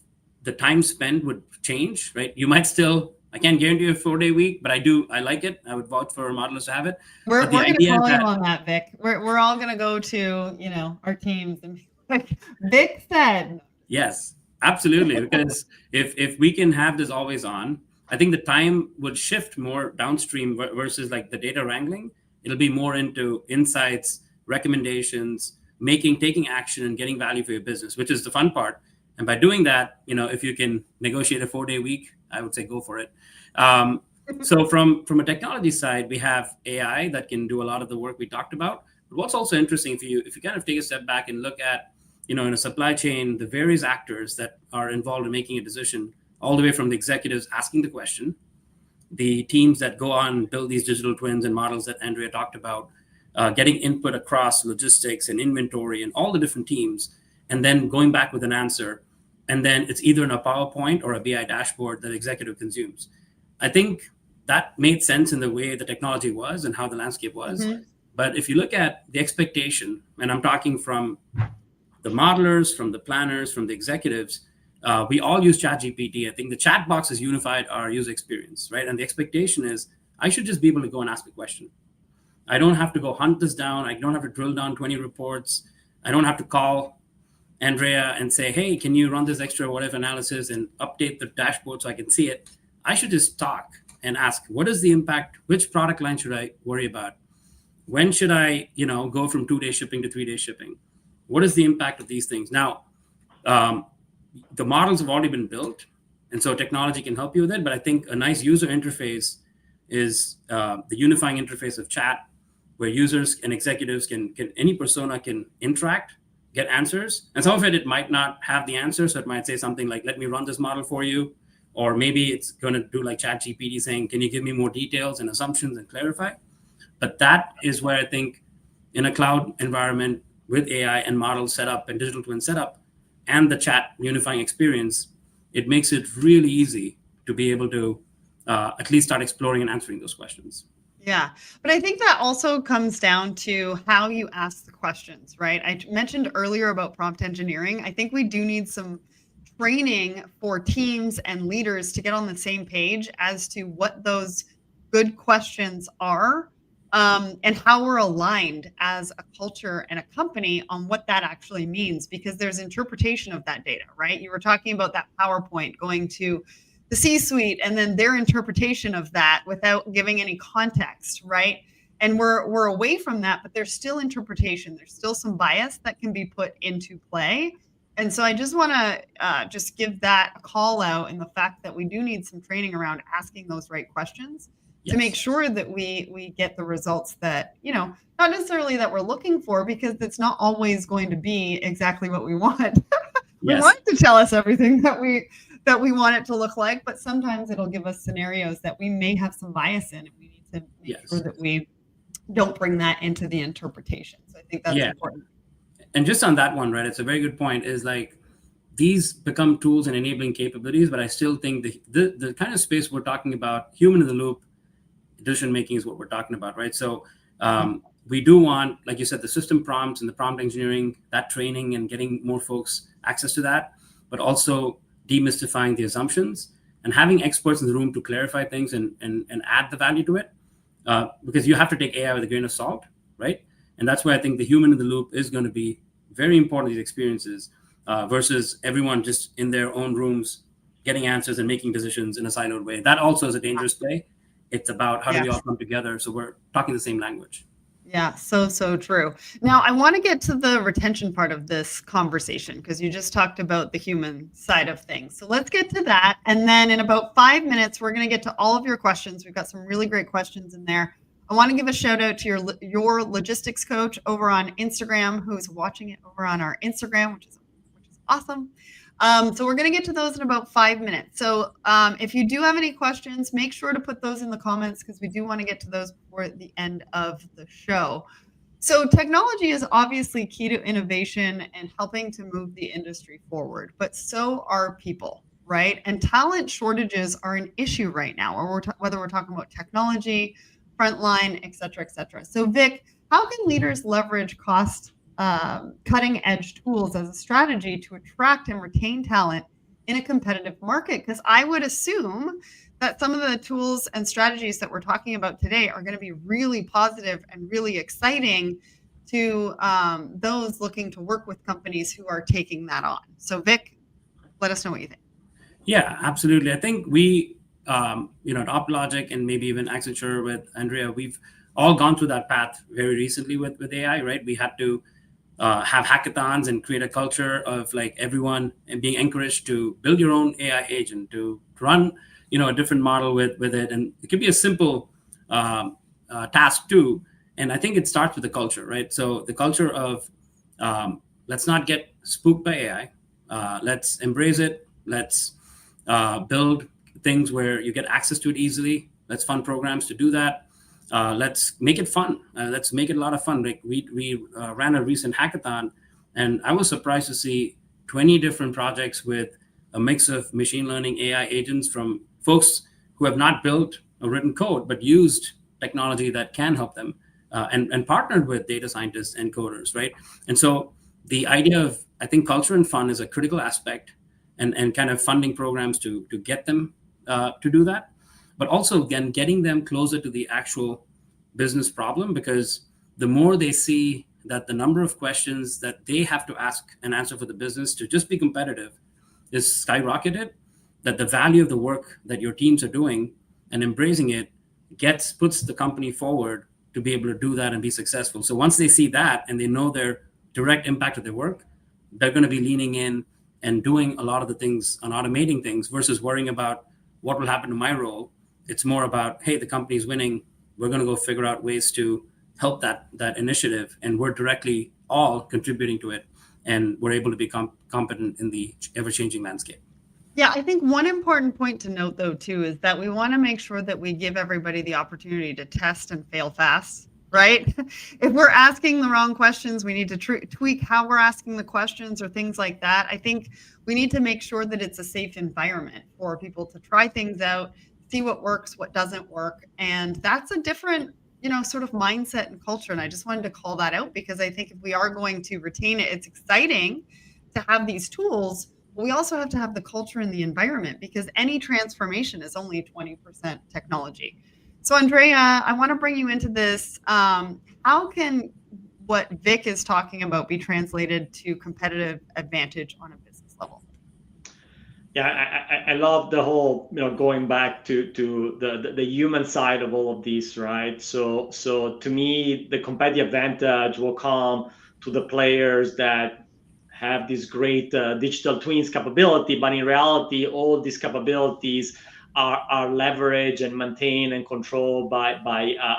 the time spent would change, right? You might still, I can't guarantee you a 4-day week, but I like it. I would vouch for modelers to have it. We're going to call you on that, Vic. We're all going to go to, our teams and like Vic said. Yes, absolutely. Because if we can have this always on, I think the time would shift more downstream versus like the data wrangling. It'll be more into insights, recommendations, taking action and getting value for your business, which is the fun part. And by doing that, if you can negotiate a 4-day week, I would say go for it. So from a technology side, we have AI that can do a lot of the work we talked about. But what's also interesting, if you kind of take a step back and look at, in a supply chain, the various actors that are involved in making a decision, all the way from the executives asking the question, the teams that go on and build these digital twins and models that Andrea talked about, getting input across logistics and inventory and all the different teams, and then going back with an answer. And then it's either in a PowerPoint or a BI dashboard that executive consumes. I think that made sense in the way the technology was and how the landscape was. Mm-hmm. But if you look at the expectation, and I'm talking from the modelers, from the planners, from the executives, we all use ChatGPT. I think the chat box has unified our user experience, right? And the expectation is I should just be able to go and ask a question. I don't have to go hunt this down. I don't have to drill down 20 reports. I don't have to call Andrea and say, hey, can you run this extra whatever analysis and update the dashboard so I can see it? I should just talk and ask, what is the impact? Which product line should I worry about? When should I, go from 2-day shipping to 3-day shipping? What is the impact of these things? Now, the models have already been built, and so technology can help you with it. But I think a nice user interface is the unifying interface of chat, where users and executives any persona can interact, get answers. And some of it might not have the answer. So it might say something like, let me run this model for you. Or maybe it's going to do like ChatGPT saying, can you give me more details and assumptions and clarify? But that is where I think in a cloud environment with AI and models set up and digital twin setup and the chat unifying experience, it makes it really easy to be able to at least start exploring and answering those questions. Yeah, but I think that also comes down to how you ask the questions, right? I mentioned earlier about prompt engineering. I think we do need some training for teams and leaders to get on the same page as to what those good questions are, and how we're aligned as a culture and a company on what that actually means, because there's interpretation of that data, right? You were talking about that PowerPoint going to the C-suite and then their interpretation of that without giving any context, right? And we're away from that, but there's still interpretation. There's still some bias that can be put into play. And so I just want to just give that a call out, in the fact that we do need some training around asking those right questions. Yes. To make sure that we get the results that, not necessarily that we're looking for, because it's not always going to be exactly what we want. We Yes. want to tell us everything that we want it to look like, but sometimes it'll give us scenarios that we may have some bias in, and we need to make sure that we don't bring that into the interpretation. So I think that's important. And just on that one, right, it's a very good point, is like these become tools and enabling capabilities, but I still think the kind of space we're talking about, human in the loop decision making, is what we're talking about, right? So we do want, like you said, the system prompts and the prompt engineering, that training and getting more folks access to that, but also demystifying the assumptions and having experts in the room to clarify things and add the value to it. Because you have to take AI with a grain of salt, right? And that's why I think the human in the loop is going to be very important in these experiences versus everyone just in their own rooms getting answers and making decisions in a siloed way. That also is a dangerous play. It's about how do we all come together so we're talking the same language. Yeah, so true. Now, I want to get to the retention part of this conversation because you just talked about the human side of things. So let's get to that. And then in about 5 minutes, we're going to get to all of your questions. We've got some really great questions in there. I want to give a shout out to your logistics coach over on Instagram who's watching it over on our Instagram, which is awesome. So we're going to get to those in about 5 minutes. So if you do have any questions, make sure to put those in the comments because we do want to get to those before the end of the show. So technology is obviously key to innovation and helping to move the industry forward, but so are people, right? And talent shortages are an issue right now, or whether we're talking about technology, frontline, et cetera, et cetera. So Vic, how can leaders leverage cutting edge tools as a strategy to attract and retain talent in a competitive market? Because I would assume that some of the tools and strategies that we're talking about today are going to be really positive and really exciting to those looking to work with companies who are taking that on. So Vic, let us know what you think. Yeah, absolutely. I think we, at Optilogic and maybe even Accenture with Andrea, we've all gone through that path very recently with AI, right? We had to have hackathons and create a culture of like everyone and being encouraged to build your own AI agent, to run, a different model with it. And it could be a simple task too. And I think it starts with the culture, right? So the culture of let's not get spooked by AI. Let's embrace it. Let's build things where you get access to it easily. Let's fund programs to do that. Let's make it fun. Let's make it a lot of fun. Like we ran a recent hackathon, and I was surprised to see 20 different projects with a mix of machine learning AI agents from folks who have not built or written code, but used technology that can help them and partnered with data scientists and coders, right? And so the idea of, I think, culture and fun is a critical aspect and kind of funding programs to get them to do that. But also, again, getting them closer to the actual business problem, because the more they see that the number of questions that they have to ask and answer for the business to just be competitive is skyrocketed, that the value of the work that your teams are doing and embracing it puts the company forward to be able to do that and be successful. So once they see that and they know their direct impact of their work, they're going to be leaning in and doing a lot of the things on automating things versus worrying about what will happen to my role. It's more about, hey, the company's winning. We're going to go figure out ways to help that initiative, and we're directly all contributing to it, and we're able to become competent in the ever-changing landscape. Yeah, I think one important point to note, though, too, is that we want to make sure that we give everybody the opportunity to test and fail fast, right? If we're asking the wrong questions, we need to tweak how we're asking the questions or things like that. I think we need to make sure that it's a safe environment for people to try things out, see what works, what doesn't work. And that's a different, sort of mindset and culture. And I just wanted to call that out because I think if we are going to retain it, it's exciting to have these tools, but we also have to have the culture and the environment because any transformation is only 20% technology. So Andrea, I want to bring you into this. How can what Vic is talking about be translated to competitive advantage on a business level? Yeah, I love the whole, going back to the human side of all of this, right? So to me, the competitive advantage will come to the players that have this great digital twins capability, but in reality, all these capabilities are leveraged and maintained and controlled by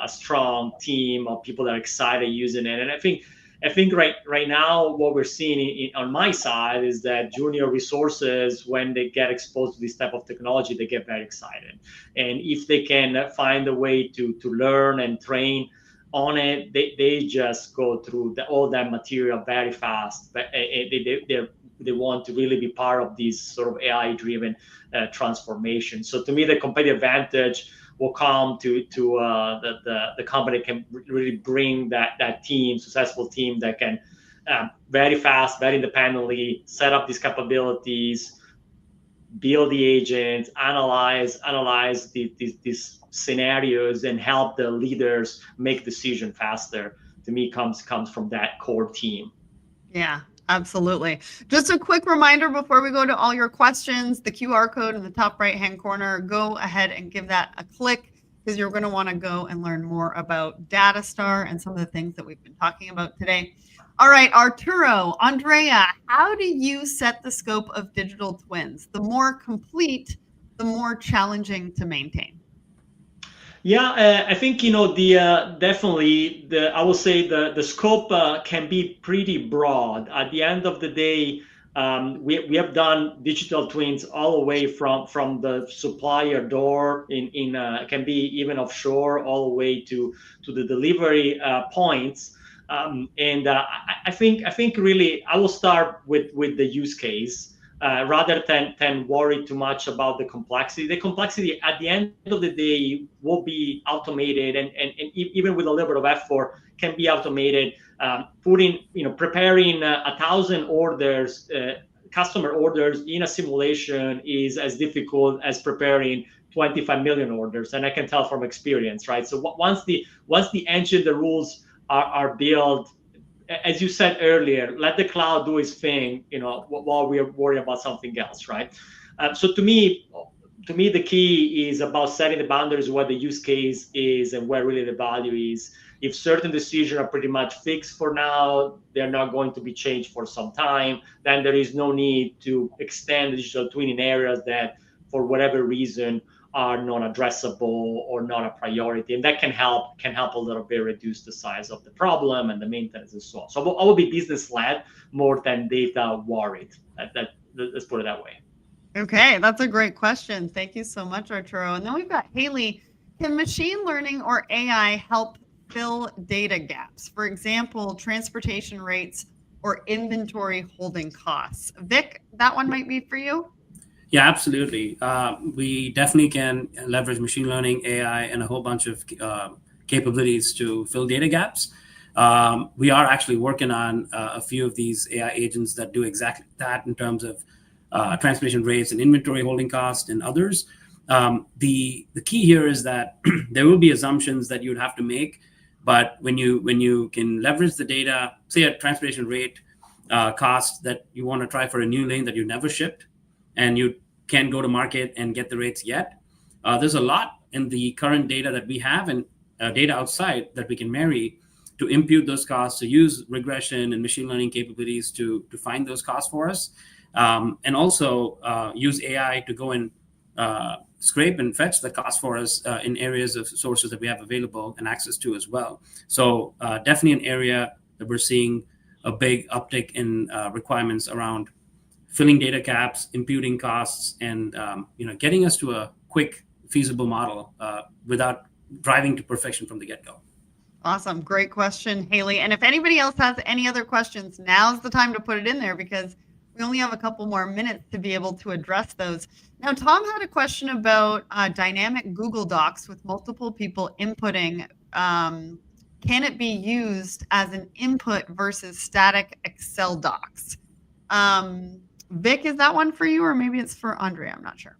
a strong team of people that are excited using it. And I think right now what we're seeing on my side is that junior resources, when they get exposed to this type of technology, they get very excited. And if they can find a way to learn and train on it, they just go through all that material very fast. But they want to really be part of this sort of AI-driven transformation. So to me, the competitive advantage will come to the company can really bring that team, successful team that can very fast, very independently set up these capabilities, build the agents, analyze these scenarios, and help the leaders make decision faster. To me, comes from that core team. Yeah, absolutely. Just a quick reminder before we go to all your questions, the QR code in the top right-hand corner, go ahead and give that a click because you're going to want to go and learn more about DataStar and some of the things that we've been talking about today. All right, Arturo, Andrea, how do you set the scope of digital twins? The more complete, the more challenging to maintain. Yeah, I think definitely I will say the scope can be pretty broad. At the end of the day, we have done digital twins all the way from the supplier door in can be even offshore all the way to the delivery points. And I think really I will start with the use case. Rather than worry too much about the complexity. The complexity at the end of the day will be automated, and even with a little bit of effort can be automated. Preparing 1,000 orders, customer orders in a simulation is as difficult as preparing 25 million orders, and I can tell from experience, right? So once the engine, the rules are built, as you said earlier, let the cloud do its thing, while we are worried about something else, right? So to me, the key is about setting the boundaries, what the use case is and where really the value is. If certain decisions are pretty much fixed for now, they're not going to be changed for some time, then there is no need to extend the digital twin in areas that, for whatever reason, are not addressable or not a priority, and that can help a little bit reduce the size of the problem and the maintenance and so on. So I will be business led more than data worried. Let's put it that way. Okay, that's a great question. Thank you so much, Arturo. And then we've got Haley. Can machine learning or AI help fill data gaps? For example, transportation rates or inventory holding costs. Vic, that one might be for you. Yeah, absolutely. We definitely can leverage machine learning, AI, and a whole bunch of capabilities to fill data gaps. We are actually working on a few of these AI agents that do exactly that in terms of transportation rates and inventory holding cost and others. The key here is that there will be assumptions that you would have to make, but when you can leverage the data, say a transportation rate cost that you want to try for a new lane that you never shipped, and you can't go to market and get the rates yet. There's a lot in the current data that we have and data outside that we can marry to impute those costs, to use regression and machine learning capabilities to find those costs for us, and also use AI to go and scrape and fetch the cost for us in areas of sources that we have available and access to as well. So definitely an area that we're seeing a big uptick in requirements around filling data gaps, imputing costs, and getting us to a quick, feasible model without driving to perfection from the get-go. Awesome. Great question, Haley. And if anybody else has any other questions, now's the time to put it in there because we only have a couple more minutes to be able to address those. Now, Tom had a question about dynamic Google Docs with multiple people inputting. Can it be used as an input versus static Excel docs? Vic, is that one for you, or maybe it's for Andrea? I'm not sure.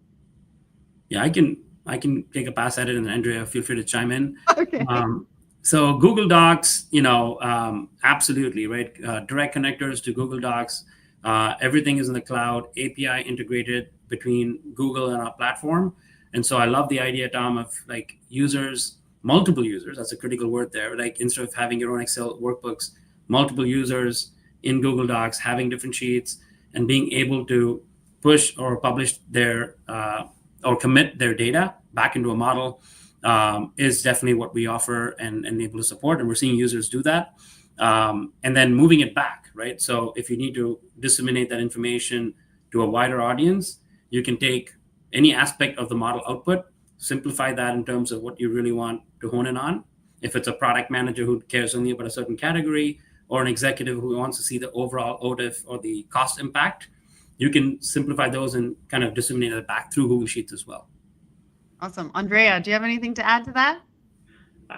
Yeah, I can take a pass at it, and Andrea, feel free to chime in. Okay. So Google Docs, absolutely, right? Direct connectors to Google Docs. Everything is in the cloud, API integrated between Google and our platform. And so I love the idea, Tom, of like multiple users. That's a critical word there. Like instead of having your own Excel workbooks, multiple users in Google Docs, having different sheets, and being able to push or publish their or commit their data back into a model is definitely what we offer and able to support. And we're seeing users do that. And then moving it back, right? So if you need to disseminate that information to a wider audience, you can take any aspect of the model output, simplify that in terms of what you really want to hone in on. If it's a product manager who cares only about a certain category, or an executive who wants to see the overall OTIF or the cost impact, you can simplify those and kind of disseminate it back through Google Sheets as well. Awesome. Andrea, do you have anything to add to that?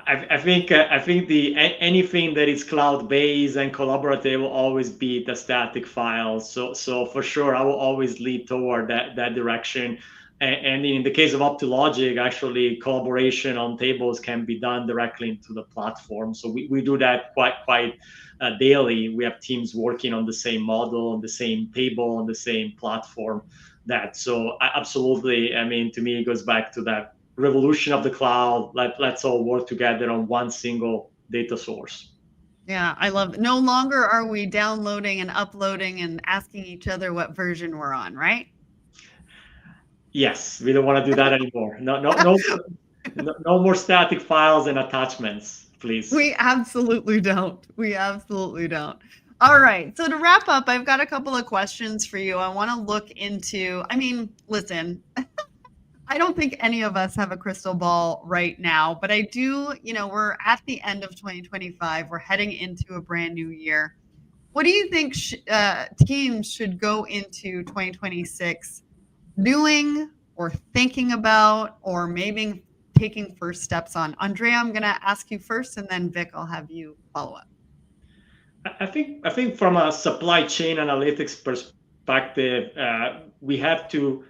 I think anything that is cloud based and collaborative will always be the static files. So for sure, I will always lead toward that direction. And in the case of Optilogic, actually collaboration on tables can be done directly into the platform. So we do that quite daily. We have teams working on the same model, on the same table, on the same platform. Absolutely, I mean, to me, it goes back to that revolution of the cloud. Let's all work together on one single data source. Yeah, I love it. No longer are we downloading and uploading and asking each other what version we're on, right? Yes, we don't want to do that anymore. No more static files and attachments, please. We absolutely don't. We absolutely don't. All right. So to wrap up, I've got a couple of questions for you. I want to look into, I mean, listen, I don't think any of us have a crystal ball right now, but I do, we're at the end of 2025. We're heading into a brand new year. What do you think teams should go into 2026 doing or thinking about, or maybe taking first steps on? Andrea, I'm going to ask you first, and then Vic, I'll have you follow up. I think from a supply chain analytics perspective, we have to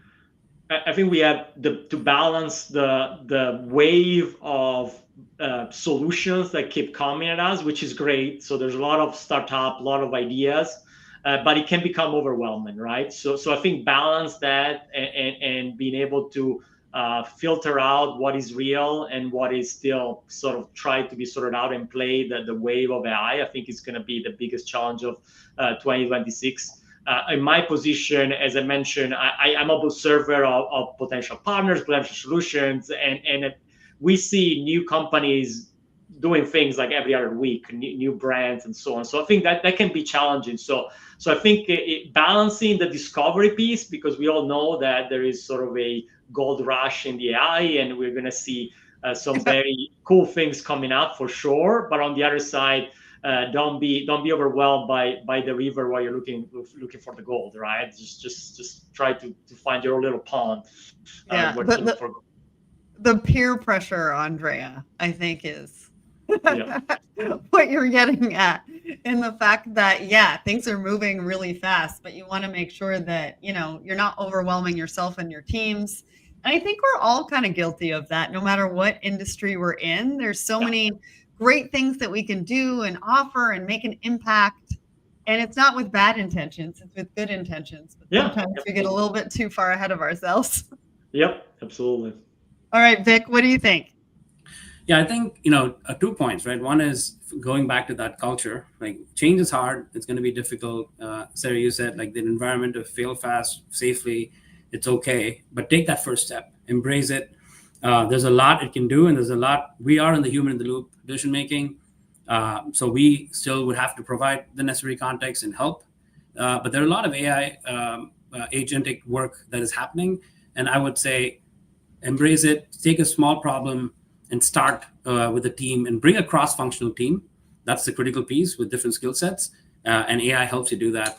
balance the wave of solutions that keep coming at us, which is great. So there's a lot of startup, a lot of ideas, but it can become overwhelming, right? So I think balance that and being able to filter out what is real and what is still sort of try to be sorted out and play the wave of AI. I think is going to be the biggest challenge of 2026. In my position, as I mentioned, I'm an observer of potential partners, potential solutions, and we see new companies doing things like every other week, new brands and so on. So I think that can be challenging. So I think balancing the discovery piece, because we all know that there is sort of a gold rush in the AI, and we're going to see some very cool things coming up for sure. But on the other side, don't be overwhelmed by the river while you're looking for the gold, right? Just try to find your little pond. Yeah, the peer pressure, Andrea, I think is what you're getting at, in the fact that things are moving really fast, but you want to make sure that you're not overwhelming yourself and your teams. And I think we're all kind of guilty of that, no matter what industry we're in. There's so many great things that we can do and offer and make an impact. And it's not with bad intentions, it's with good intentions. But sometimes we get a little bit too far ahead of ourselves. Yep, absolutely. All right, Vic, what do you think? Yeah, I think, 2 points, right? One is going back to that culture. Like, change is hard. It's going to be difficult. Sarah, you said, like, the environment to fail fast, safely, it's okay. But take that first step. Embrace it. There's a lot it can do, and there's a lot. We are in the human in the loop decision making. So we still would have to provide the necessary context and help. But there are a lot of AI agentic work that is happening. And I would say, embrace it, take a small problem and start with a team and bring a cross-functional team. That's the critical piece with different skill sets. And AI helps you do that.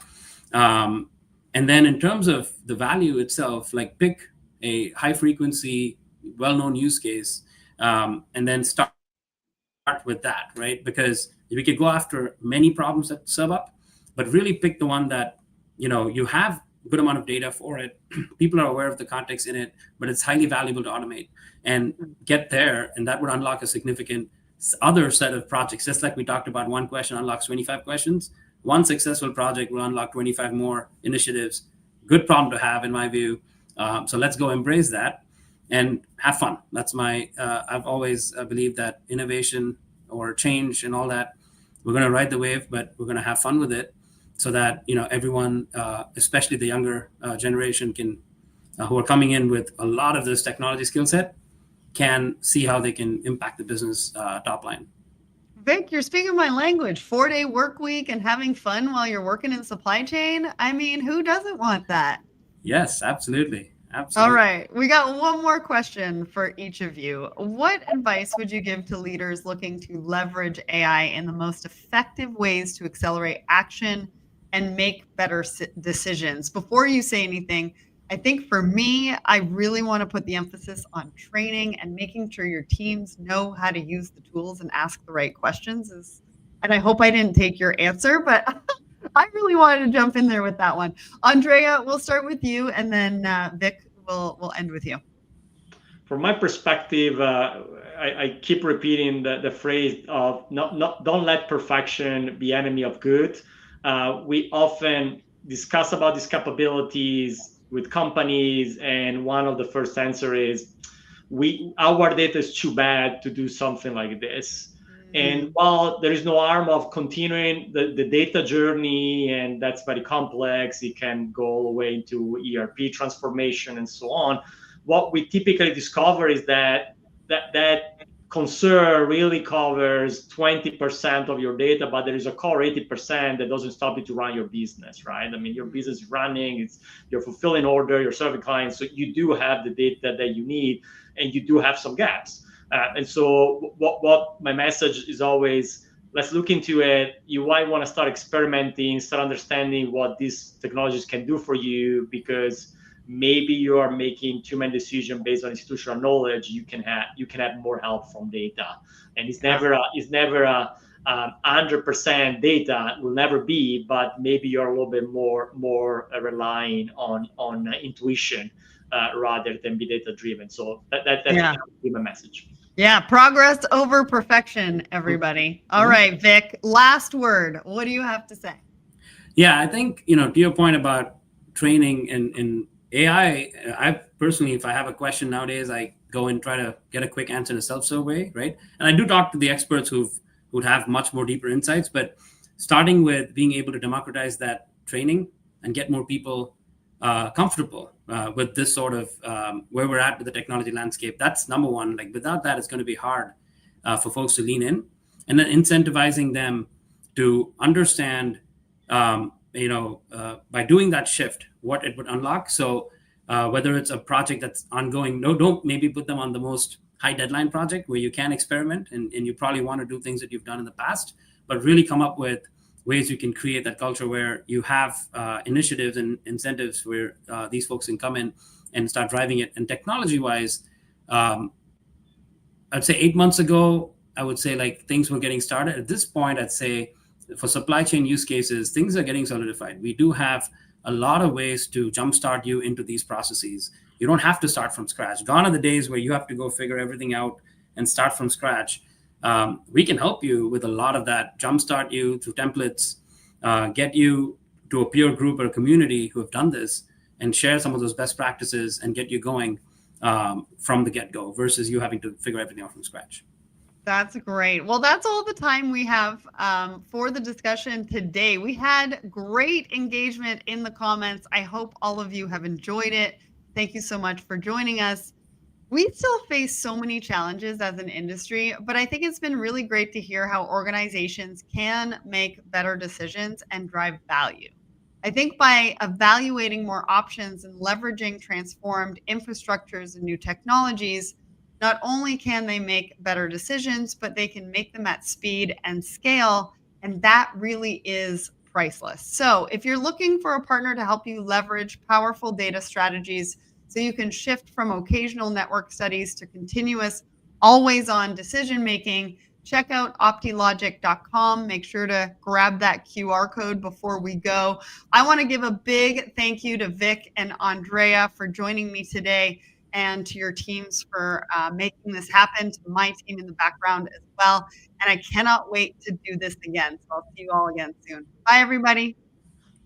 And then in terms of the value itself, like, pick a high frequency, well-known use case, and then start with that, right? Because we could go after many problems that serve up, but really pick the one that, you have a good amount of data for it. People are aware of the context in it, but it's highly valuable to automate and get there. And that would unlock a significant other set of projects. Just like we talked about, one question unlocks 25 questions. One successful project will unlock 25 more initiatives. Good problem to have, in my view. So let's go embrace that and have fun. That's I've always believed that innovation or change and all that, we're going to ride the wave, but we're going to have fun with it, so that, everyone, especially the younger generation, who are coming in with a lot of this technology skill set, can see how they can impact the business top line. Vic, you're speaking my language. 4-day work week and having fun while you're working in supply chain. I mean, who doesn't want that? Yes, absolutely. All right. We got one more question for each of you. What advice would you give to leaders looking to leverage AI in the most effective ways to accelerate action and make better decisions? Before you say anything, I think for me, I really want to put the emphasis on training and making sure your teams know how to use the tools and ask the right questions. And I hope I didn't take your answer, but I really wanted to jump in there with that one. Andrea, we'll start with you, and then Vic will end with you. From my perspective, I keep repeating the phrase of don't let perfection be enemy of good. We often discuss about these capabilities with companies, and one of the first answer is our data is too bad to do something like this. And while there is no harm of continuing the data journey, and that's very complex, it can go all the way into ERP transformation and so on. What we typically discover is that concern really covers 20% of your data, but there is a core 80% that doesn't stop you to run your business, right? I mean, your business is running, you're fulfilling order, you're serving clients, so you do have the data that you need, and you do have some gaps. And so what my message is always, let's look into it. You might want to start experimenting, start understanding what these technologies can do for you, because maybe you are making too many decisions based on institutional knowledge. You can have more help from data, and it's never a 100% data, will never be, but maybe you're a little bit more relying on intuition rather than be data driven. So that's my message. Yeah, progress over perfection, everybody. All right, Vic, last word. What do you have to say? Yeah, I think, to your point about training in AI, I personally, if I have a question nowadays, I go and try to get a quick answer in a self-serve way, right? And I do talk to the experts who would have much more deeper insights, but starting with being able to democratize that training and get more people comfortable with this sort of where we're at with the technology landscape. That's number one. Like, without that, it's going to be hard for folks to lean in, and then incentivizing them to understand, by doing that shift, what it would unlock. So whether it's a project that's ongoing, don't maybe put them on the most high deadline project where you can experiment and you probably want to do things that you've done in the past, but really come up with ways you can create that culture where you have initiatives and incentives where these folks can come in and start driving it. And technology-wise, I'd say 8 months ago, I would say like things were getting started. At this point, I'd say for supply chain use cases, things are getting solidified. We do have a lot of ways to jumpstart you into these processes. You don't have to start from scratch. Gone are the days where you have to go figure everything out and start from scratch. We can help you with a lot of that, jumpstart you through templates, get you to a peer group or a community who have done this and share some of those best practices and get you going from the get-go versus you having to figure everything out from scratch. That's great. Well, that's all the time we have for the discussion today. We had great engagement in the comments. I hope all of you have enjoyed it. Thank you so much for joining us. We still face so many challenges as an industry, but I think it's been really great to hear how organizations can make better decisions and drive value. I think by evaluating more options and leveraging transformed infrastructures and new technologies, not only can they make better decisions, but they can make them at speed and scale. And that really is priceless. So if you're looking for a partner to help you leverage powerful data strategies so you can shift from occasional network studies to continuous, always-on decision-making, check out optilogic.com. Make sure to grab that QR code before we go. I want to give a big thank you to Vic and Andrea for joining me today, and to your teams for making this happen, to my team in the background as well. And I cannot wait to do this again. So I'll see you all again soon. Bye, everybody.